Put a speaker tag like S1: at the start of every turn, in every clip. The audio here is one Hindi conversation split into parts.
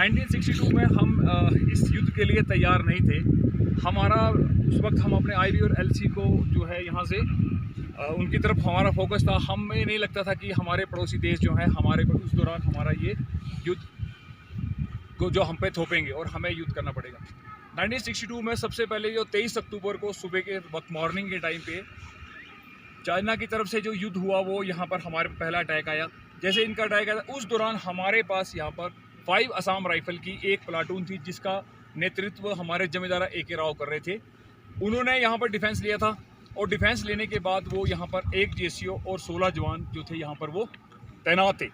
S1: 1962 में हम इस युद्ध के लिए तैयार नहीं थे। हमारा उस वक्त हम अपने आईबी और एलसी को जो है यहाँ से उनकी तरफ हमारा फोकस था। हमें नहीं लगता था कि हमारे पड़ोसी देश जो हैं हमारे को उस दौरान हमारा ये युद्ध को जो हम पे थोपेंगे और हमें युद्ध करना पड़ेगा। 1962 में सबसे पहले जो 23 अक्टूबर को सुबह के वक्त मॉर्निंग के टाइम पे चाइना की तरफ से जो युद्ध हुआ वो यहाँ पर हमारे पहला अटैक आया। जैसे इनका अटैक आया उस दौरान हमारे पास यहाँ पर 5 असम राइफल की एक प्लाटून थी जिसका नेतृत्व हमारे जमींदार AK राव कर रहे थे। उन्होंने यहाँ पर डिफेंस लिया था और डिफेंस लेने के बाद वो यहाँ पर 1 JCO और 16 जवान जो थे यहाँ पर वो तैनात थे।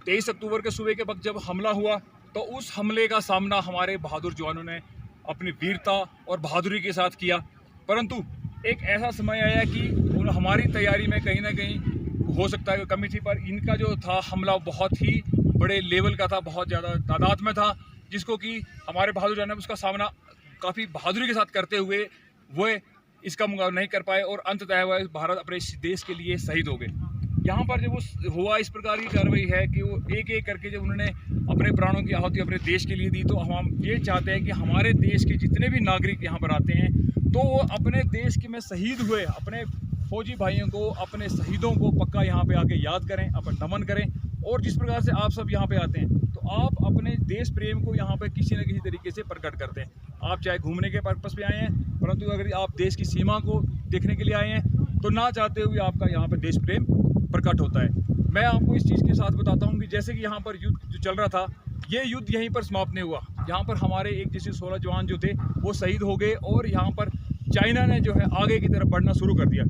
S1: 23 अक्टूबर के सुबह के वक्त जब हमला हुआ तो उस हमले का सामना हमारे बहादुर जवानों ने अपनी वीरता और बहादुरी के साथ किया। परंतु एक ऐसा समय आया कि हमारी तैयारी में कहीं ना कहीं हो सकता है कमी थी, पर इनका जो था हमला बहुत ही बड़े लेवल का था, बहुत ज़्यादा तादाद में था, जिसको कि हमारे बहादुर जवानों ने उसका सामना काफ़ी बहादुरी के साथ करते हुए वो इसका मुकाबला नहीं कर पाए और अंततः वह भारत अपने देश के लिए शहीद हो गए। यहाँ पर जब वो हुआ इस प्रकार की कार्रवाई है कि वो एक एक करके जब उन्होंने अपने प्राणों की आहुति अपने देश के लिए दी, तो हम ये चाहते हैं कि हमारे देश के जितने भी नागरिक यहाँ पर आते हैं तो वो अपने देश के में शहीद हुए अपने फौजी भाइयों को, अपने शहीदों को पक्का यहाँ पे आके याद करें, अपन नमन करें। और जिस प्रकार से आप सब यहाँ पे आते हैं तो आप अपने देश प्रेम को यहाँ पे किसी न किसी तरीके से प्रकट करते हैं। आप चाहे घूमने के पर्पस पे आए हैं, परंतु अगर आप देश की सीमा को देखने के लिए आए हैं तो ना चाहते हुए आपका यहाँ पे देश प्रेम प्रकट होता है। मैं आपको इस चीज़ के साथ बताता हूँ कि जैसे कि यहाँ पर युद्ध जो चल रहा था, ये युद्ध यहीं पर समाप्त नहीं हुआ। यहाँ पर हमारे 1 JCO 16 जवान जो थे वो शहीद हो गए और यहाँ पर चाइना ने जो है आगे की तरफ बढ़ना शुरू कर दिया।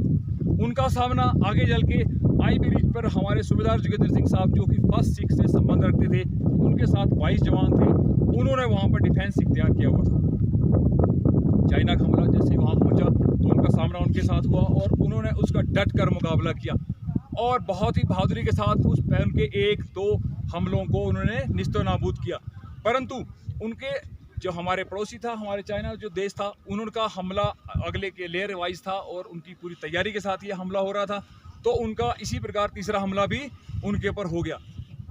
S1: उनका सामना आगे चल के आईबी रीच पर हमारे सूबेदार जोगिंदर सिंह साहब जो कि 1st सिख से संबंध रखते थे, उनके साथ 22 जवान थे, उन्होंने वहाँ पर डिफेंस इख्तियार किया हुआ था। चाइना का हमला जैसे वहाँ पहुँचा तो उनका सामना उनके साथ हुआ और उन्होंने उसका डट कर मुकाबला किया और बहुत ही बहादुरी के साथ उनके 1-2 हमलों को उन्होंने निस्तो नाबूद किया। परंतु उनके जो हमारे पड़ोसी था, हमारे चाइना जो देश था, उनका हमला अगले के लेयर वाइज था और उनकी पूरी तैयारी के साथ ये हमला हो रहा था। तो उनका इसी प्रकार तीसरा हमला भी उनके ऊपर हो गया।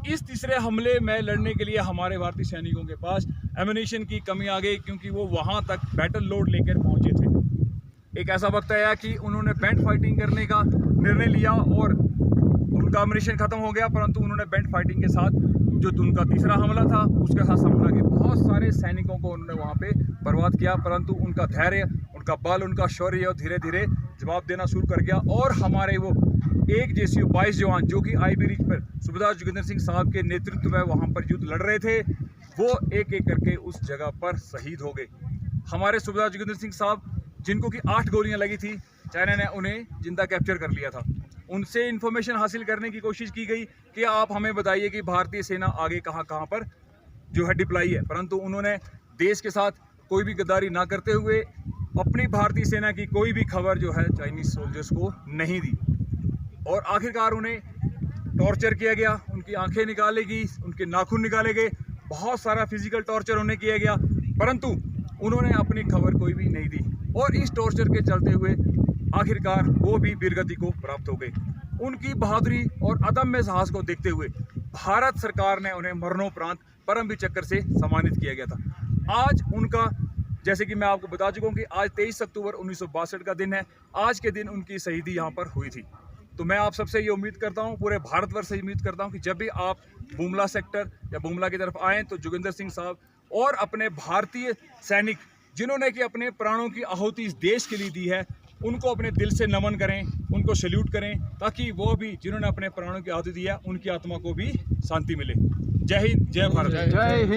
S1: इस तीसरे हमले में लड़ने के लिए हमारे भारतीय सैनिकों के पास एम्यूनिशन की कमी आ गई, क्योंकि वो वहाँ तक बैटल लोड लेकर पहुँचे थे। एक ऐसा वक्त आया कि उन्होंने बैंड फाइटिंग करने का निर्णय लिया और उनका एम्यूनिशन खत्म हो गया, परंतु उन्होंने बैंड फाइटिंग के साथ जो उनका तीसरा हमला था उसके साथ सामना किया। बहुत सारे सैनिकों को उन्होंने वहाँ पे बर्बाद किया, परंतु उनका धैर्य, उनका बल, उनका शौर्य और धीरे धीरे जवाब देना शुरू कर गया। और हमारे वो 1 JCO 22 जवान जो कि आईबी रीच पर सूबेदार जोगिंदर सिंह साहब के नेतृत्व में वहाँ पर युद्ध लड़ रहे थे, वो एक एक करके उस जगह पर शहीद हो गए। हमारे सूबेदार जोगिंदर सिंह साहब जिनको कि 8 गोलियाँ लगी थी, चाइना ने उन्हें जिंदा कैप्चर कर लिया था। उनसे इन्फॉर्मेशन हासिल करने की कोशिश की गई कि आप हमें बताइए कि भारतीय सेना आगे कहाँ पर जो है डिप्लाई है, परंतु उन्होंने देश के साथ कोई भी गद्दारी ना करते हुए अपनी भारतीय सेना की कोई भी खबर जो है चाइनीज सोल्जर्स को नहीं दी और आखिरकार उन्हें टॉर्चर किया गया, उनकी आंखें निकाली गई, उनके नाखून निकाले गए, बहुत सारा फिजिकल टॉर्चर उन्हें किया गया, परंतु उन्होंने अपनी खबर कोई भी नहीं दी और इस टॉर्चर के चलते हुए आखिरकार वो भी वीरगति को प्राप्त हो गए। उनकी बहादुरी और अदम्य साहस को देखते हुए भारत सरकार ने उन्हें मरणोपरांत परमवीर चक्र से सम्मानित किया गया था। आज उनका, जैसे कि मैं आपको बता चुका हूँ कि आज 23 अक्टूबर 1962 का दिन है। आज के दिन उनकी शहीदी यहाँ पर हुई थी। तो मैं आप सबसे ये उम्मीद करता हूँ, पूरे भारतवर्ष से उम्मीद करता हूँ कि जब भी आप बुमला सेक्टर या बुमला की तरफ आएँ तो जोगिंदर सिंह साहब और अपने भारतीय सैनिक जिन्होंने कि अपने प्राणों की आहुति इस देश के लिए दी है, उनको अपने दिल से नमन करें, उनको सैल्यूट करें, ताकि वो भी जिन्होंने अपने प्राणों की आहुति दी है उनकी आत्मा को भी शांति मिले। जय हिंद, जय भारत, जय हिंद।